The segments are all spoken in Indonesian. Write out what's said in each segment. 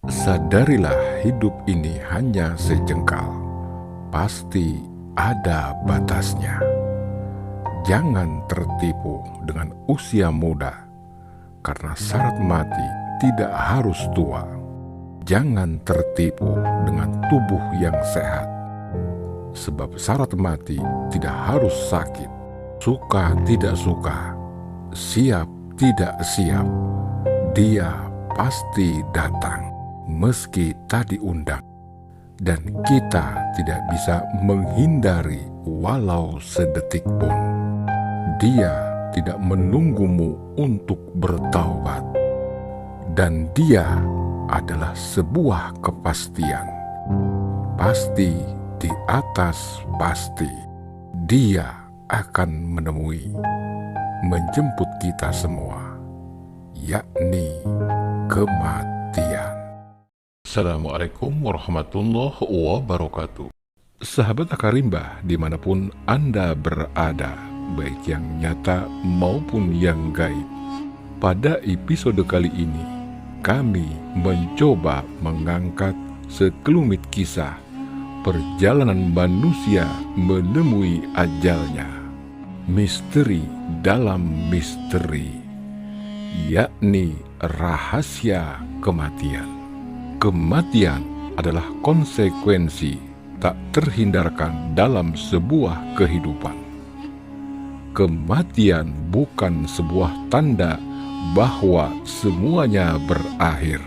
Sadarilah hidup ini hanya sejengkal, pasti ada batasnya. Jangan tertipu dengan usia muda, karena syarat mati tidak harus tua. Jangan tertipu dengan tubuh yang sehat, sebab syarat mati tidak harus sakit. Suka tidak suka, siap tidak siap, dia pasti datang meski tak diundang, dan kita tidak bisa menghindari walau sedetik pun. Dia tidak menunggumu untuk bertaubat, dan dia adalah sebuah kepastian. Pasti di atas pasti, dia akan menemui, menjemput kita semua, yakni kematian. Assalamualaikum warahmatullahi wabarakatuh. Sahabat Akarimba dimanapun Anda berada, baik yang nyata maupun yang gaib. Pada episode kali ini, kami mencoba mengangkat sekelumit kisah perjalanan manusia menemui ajalnya. Misteri dalam misteri, yakni rahasia kematian. Kematian adalah konsekuensi tak terhindarkan dalam sebuah kehidupan. Kematian bukan sebuah tanda bahwa semuanya berakhir,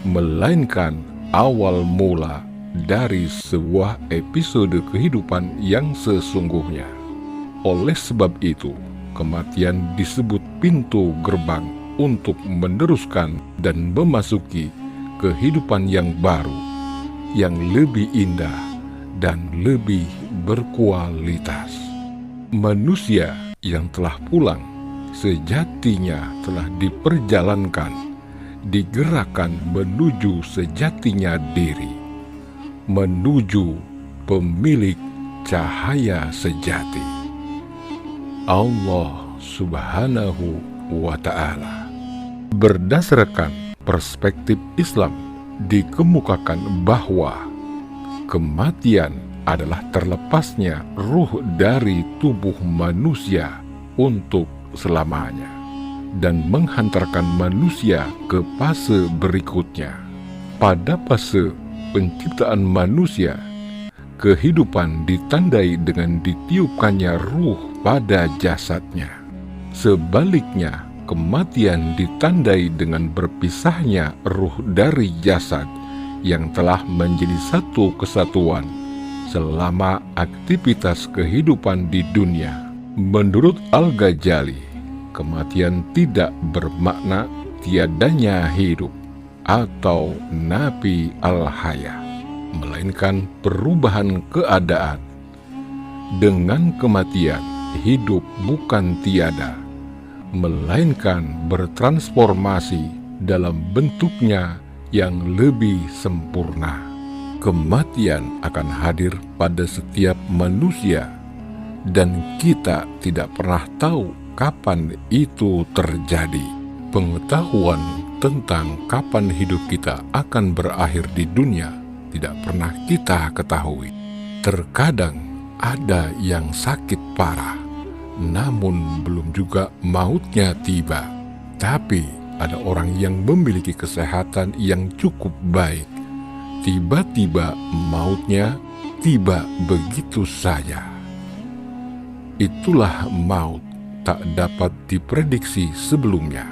melainkan awal mula dari sebuah episode kehidupan yang sesungguhnya. Oleh sebab itu, kematian disebut pintu gerbang untuk meneruskan dan memasuki kehidupan yang baru, yang lebih indah dan lebih berkualitas. Manusia yang telah pulang sejatinya telah diperjalankan, digerakkan menuju sejatinya diri, menuju pemilik cahaya sejati, Allah Subhanahu wa Ta'ala. Berdasarkan perspektif Islam, dikemukakan bahwa kematian adalah terlepasnya ruh dari tubuh manusia untuk selamanya dan menghantarkan manusia ke fase berikutnya. Pada fase penciptaan manusia, kehidupan ditandai dengan ditiupkannya ruh pada jasadnya. Sebaliknya, kematian ditandai dengan berpisahnya ruh dari jasad yang telah menjadi satu kesatuan selama aktivitas kehidupan di dunia. Menurut Al-Ghazali, kematian tidak bermakna tiadanya hidup atau nafi al-haya, melainkan perubahan keadaan. Dengan kematian, hidup bukan tiada, melainkan bertransformasi dalam bentuknya yang lebih sempurna. Kematian akan hadir pada setiap manusia, dan kita tidak pernah tahu kapan itu terjadi. Pengetahuan tentang kapan hidup kita akan berakhir di dunia tidak pernah kita ketahui. Terkadang ada yang sakit parah, namun belum juga mautnya tiba. Tapi ada orang yang memiliki kesehatan yang cukup baik, tiba-tiba mautnya tiba begitu saja. Itulah maut tak dapat diprediksi sebelumnya.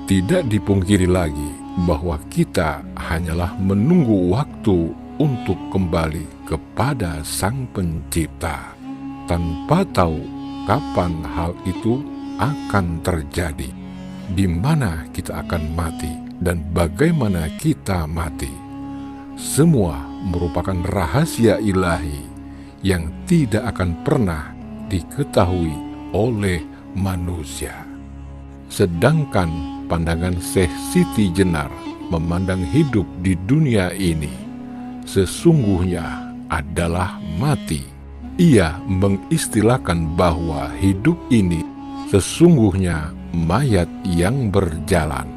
Tidak dipungkiri lagi bahwa kita hanyalah menunggu waktu untuk kembali kepada Sang Pencipta, tanpa tahu kapan hal itu akan terjadi, di mana kita akan mati, dan bagaimana kita mati. Semua merupakan rahasia ilahi yang tidak akan pernah diketahui oleh manusia. Sedangkan pandangan Syekh Siti Jenar memandang hidup di dunia ini sesungguhnya adalah mati. Ia mengistilahkan bahwa hidup ini sesungguhnya mayat yang berjalan.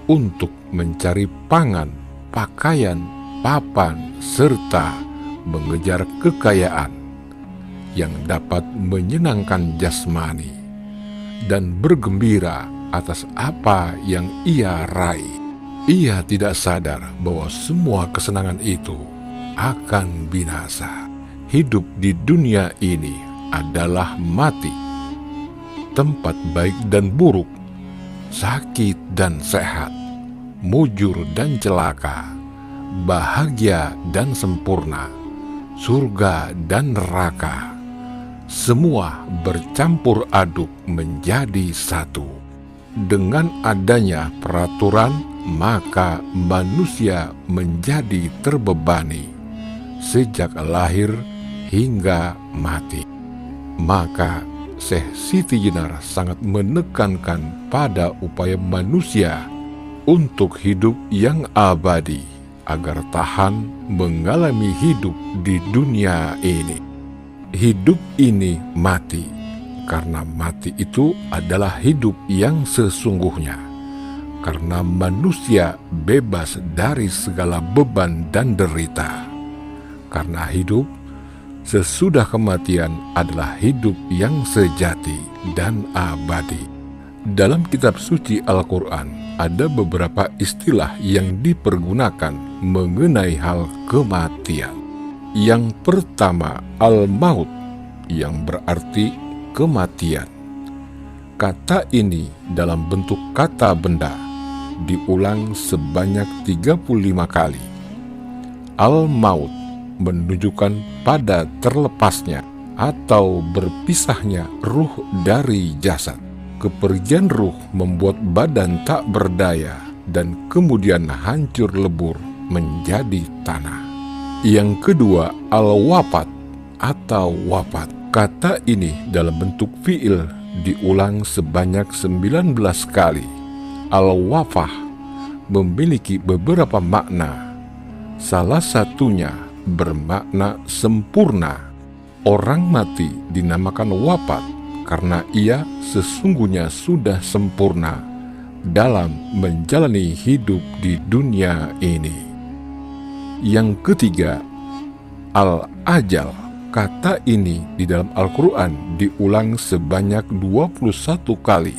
untuk mencari pangan, pakaian, papan, serta mengejar kekayaan yang dapat menyenangkan jasmani dan bergembira atas apa yang ia raih. Ia tidak sadar bahwa semua kesenangan itu akan binasa. Hidup di dunia ini adalah mati, tempat baik dan buruk, sakit dan sehat, mujur dan celaka, bahagia dan sempurna, surga dan neraka. Semua bercampur aduk menjadi satu. Dengan adanya peraturan, maka manusia menjadi terbebani sejak lahir hingga mati. Maka Syekh Siti Jenar sangat menekankan pada upaya manusia untuk hidup yang abadi agar tahan mengalami hidup di dunia ini. Hidup ini mati, karena mati itu adalah hidup yang sesungguhnya. Karena manusia bebas dari segala beban dan derita. Karena hidup sesudah kematian adalah hidup yang sejati dan abadi. Dalam kitab suci Al-Quran ada beberapa istilah yang dipergunakan mengenai hal kematian. Yang pertama, al-maut, yang berarti kematian. Kata ini dalam bentuk kata benda diulang sebanyak 35 kali. Al-maut menunjukkan pada terlepasnya atau berpisahnya ruh dari jasad. Kepergian ruh membuat badan tak berdaya dan kemudian hancur lebur menjadi tanah. Yang kedua, al-wafat atau wafat. Kata ini dalam bentuk fiil diulang sebanyak 19 kali. Al-wafah memiliki beberapa makna. Salah satunya bermakna sempurna. Orang mati dinamakan wafat karena ia sesungguhnya sudah sempurna dalam menjalani hidup di dunia ini. Yang ketiga, al-ajal. Kata ini di dalam Al-Quran diulang sebanyak 21 kali.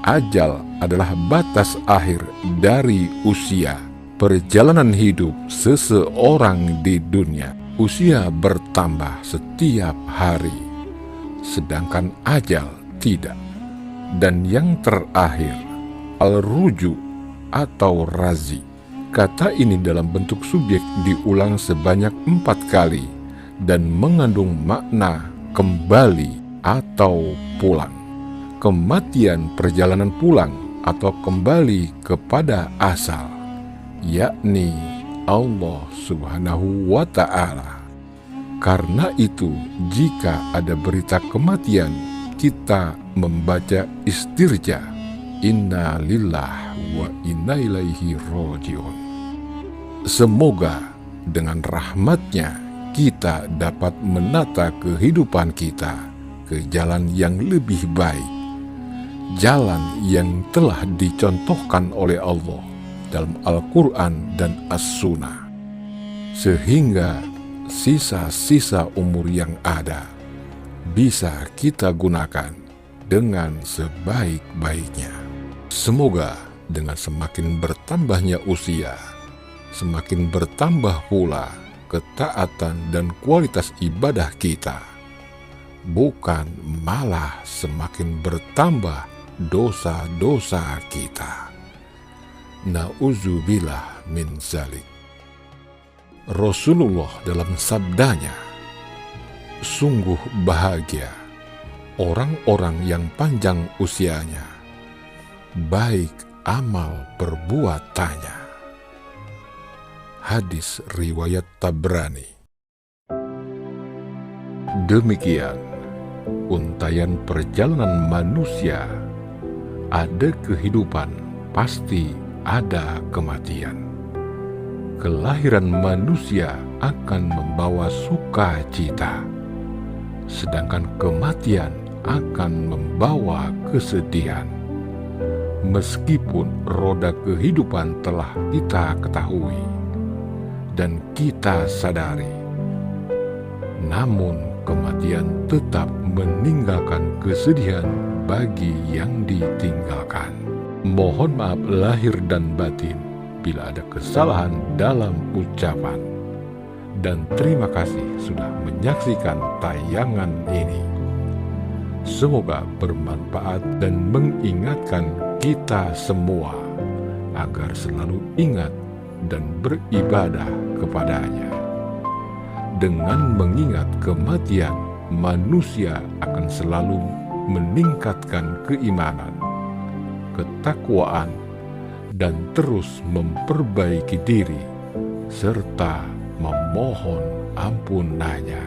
Ajal adalah batas akhir dari usia. Perjalanan hidup seseorang di dunia. Usia bertambah setiap hari, sedangkan ajal tidak. Dan yang terakhir, al-ruju atau razi. Kata ini dalam bentuk subjek diulang sebanyak 4 kali dan mengandung makna kembali atau pulang. Kematian perjalanan pulang atau kembali kepada asal, yakni Allah Subhanahu wa Ta'ala. Karena itu, jika ada berita kematian, kita membaca istirja, inna lillah wa inna ilaihi rojiun. Semoga dengan rahmat-Nya kita dapat menata kehidupan kita ke jalan yang lebih baik, jalan yang telah dicontohkan oleh Allah dalam Al-Quran dan As-Sunnah, sehingga sisa-sisa umur yang ada bisa kita gunakan dengan sebaik-baiknya. Semoga dengan semakin bertambahnya usia, semakin bertambah pula ketaatan dan kualitas ibadah kita, bukan malah semakin bertambah dosa-dosa kita. Na'udzubillah min zalik. Rasulullah dalam sabdanya, sungguh bahagia orang-orang yang panjang usianya, baik amal perbuatannya. Hadis riwayat Tabrani. Demikian untayan perjalanan manusia. Ada kehidupan, pasti ada kematian. Kelahiran manusia akan membawa sukacita, sedangkan kematian akan membawa kesedihan. Meskipun roda kehidupan telah kita ketahui dan kita sadari, namun kematian tetap meninggalkan kesedihan bagi yang ditinggalkan. Mohon maaf lahir dan batin bila ada kesalahan dalam ucapan. Dan terima kasih sudah menyaksikan tayangan ini. Semoga bermanfaat dan mengingatkan kita semua agar selalu ingat dan beribadah kepadanya. Dengan mengingat kematian, manusia akan selalu meningkatkan keimanan, ketakwaan, dan terus memperbaiki diri, serta memohon ampunannya.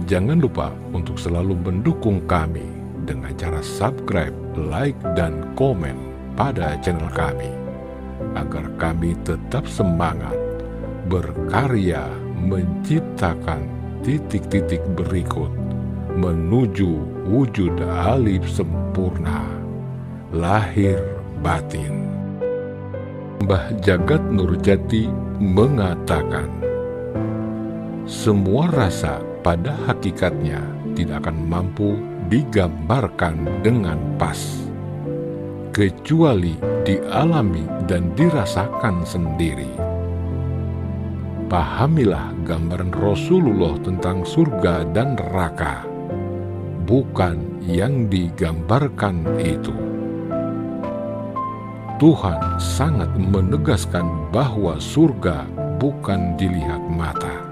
Jangan lupa untuk selalu mendukung kami dengan cara subscribe, like, dan komen pada channel kami, agar kami tetap semangat berkarya menciptakan titik-titik berikut menuju wujud alif sempurna, lahir batin. Mbah Jagat Nurjati mengatakan, semua rasa pada hakikatnya tidak akan mampu digambarkan dengan pas, kecuali dialami dan dirasakan sendiri. Pahamilah gambaran Rasulullah tentang surga dan neraka, bukan yang digambarkan itu. Tuhan sangat menegaskan bahwa surga bukan dilihat mata,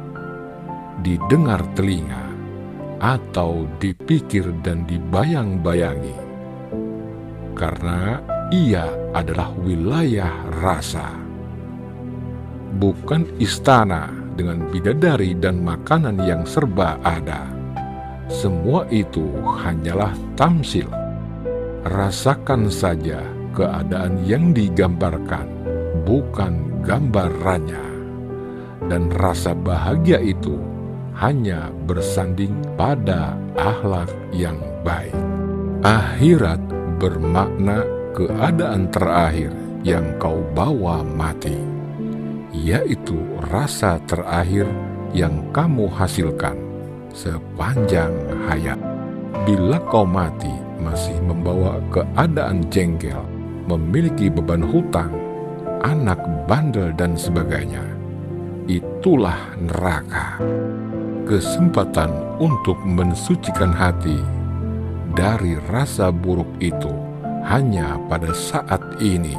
didengar telinga, atau dipikir dan dibayang-bayangi, karena ia adalah wilayah rasa. Bukan istana dengan bidadari dan makanan yang serba ada. Semua itu hanyalah tamsil. Rasakan saja keadaan yang digambarkan, bukan gambarannya. Dan rasa bahagia itu hanya bersanding pada akhlak yang baik. Akhirat bermakna keadaan terakhir yang kau bawa mati, yaitu rasa terakhir yang kamu hasilkan sepanjang hayat. Bila kau mati masih membawa keadaan jengkel, memiliki beban hutang, anak bandel dan sebagainya, itulah neraka. Kesempatan untuk mensucikan hati dari rasa buruk itu hanya pada saat ini,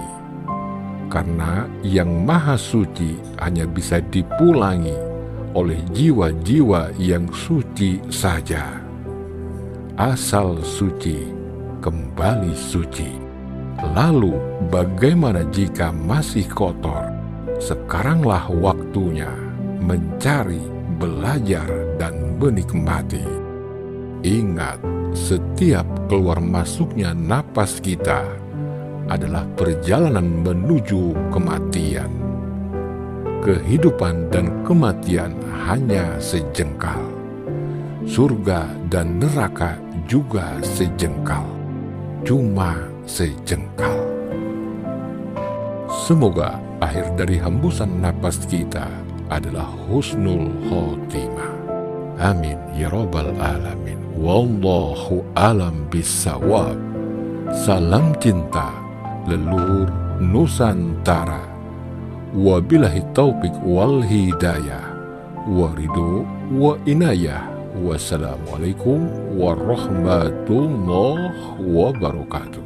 karena yang maha suci hanya bisa dipulangi oleh jiwa-jiwa yang suci saja. Asal suci, kembali suci. Lalu bagaimana jika masih kotor? Sekaranglah waktunya mencari, belajar, dan menikmati. Ingat, setiap keluar masuknya napas kita adalah perjalanan menuju kematian. Kehidupan dan kematian hanya sejengkal. Surga dan neraka juga sejengkal. Cuma sejengkal. Semoga akhir dari hembusan napas kita adalah husnul khotimah. Amin ya rabbal alamin. Wallahu alam bisawab. Salam cinta leluhur Nusantara. Wabillahi taufik wal hidayah, waridu wa inayah. Wassalamualaikum warahmatullahi wabarakatuh.